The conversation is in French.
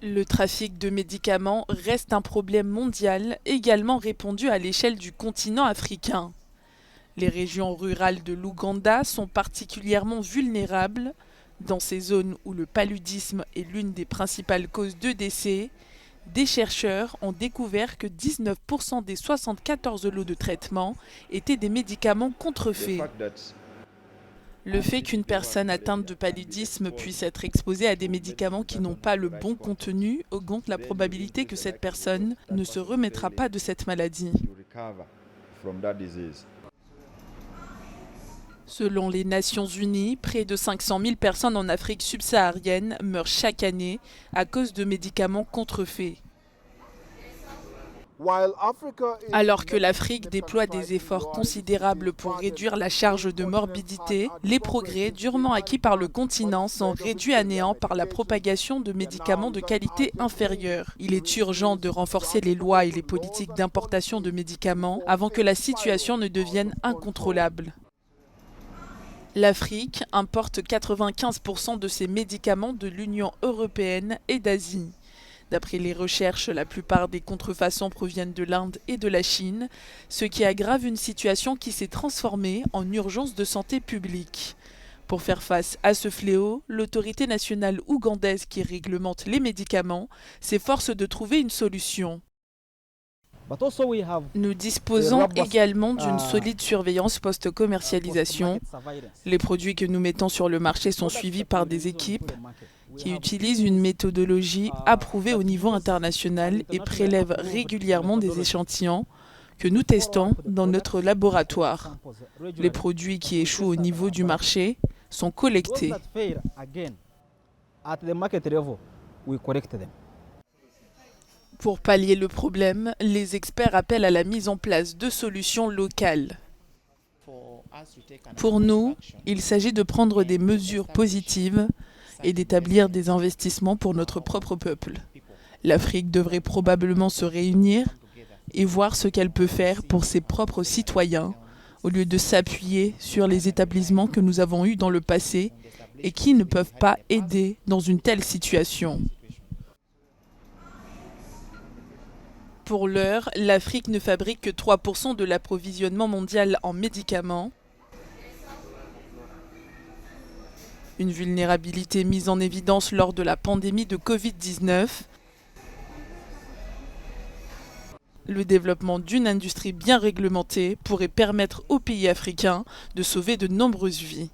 Le trafic de médicaments reste un problème mondial, également répandu à l'échelle du continent africain. Les régions rurales de l'Ouganda sont particulièrement vulnérables. Dans ces zones où le paludisme est l'une des principales causes de décès, des chercheurs ont découvert que 19% des 74 lots de traitement étaient des médicaments contrefaits. Le fait qu'une personne atteinte de paludisme puisse être exposée à des médicaments qui n'ont pas le bon contenu augmente la probabilité que cette personne ne se remettra pas de cette maladie. Selon les Nations Unies, près de 500 000 personnes en Afrique subsaharienne meurent chaque année à cause de médicaments contrefaits. Alors que l'Afrique déploie des efforts considérables pour réduire la charge de morbidité, les progrès durement acquis par le continent sont réduits à néant par la propagation de médicaments de qualité inférieure. Il est urgent de renforcer les lois et les politiques d'importation de médicaments avant que la situation ne devienne incontrôlable. L'Afrique importe 95% de ses médicaments de l'Union européenne et d'Asie. D'après les recherches, la plupart des contrefaçons proviennent de l'Inde et de la Chine, ce qui aggrave une situation qui s'est transformée en urgence de santé publique. Pour faire face à ce fléau, l'autorité nationale ougandaise qui réglemente les médicaments s'efforce de trouver une solution. Nous disposons également d'une solide surveillance post-commercialisation. Les produits que nous mettons sur le marché sont suivis par des équipes qui utilisent une méthodologie approuvée au niveau international et prélèvent régulièrement des échantillons que nous testons dans notre laboratoire. Les produits qui échouent au niveau du marché sont collectés. Pour pallier le problème, les experts appellent à la mise en place de solutions locales. Pour nous, il s'agit de prendre des mesures positives et d'établir des investissements pour notre propre peuple. L'Afrique devrait probablement se réunir et voir ce qu'elle peut faire pour ses propres citoyens, au lieu de s'appuyer sur les établissements que nous avons eus dans le passé et qui ne peuvent pas aider dans une telle situation. Pour l'heure, l'Afrique ne fabrique que 3% de l'approvisionnement mondial en médicaments. Une vulnérabilité mise en évidence lors de la pandémie de Covid-19. Le développement d'une industrie bien réglementée pourrait permettre aux pays africains de sauver de nombreuses vies.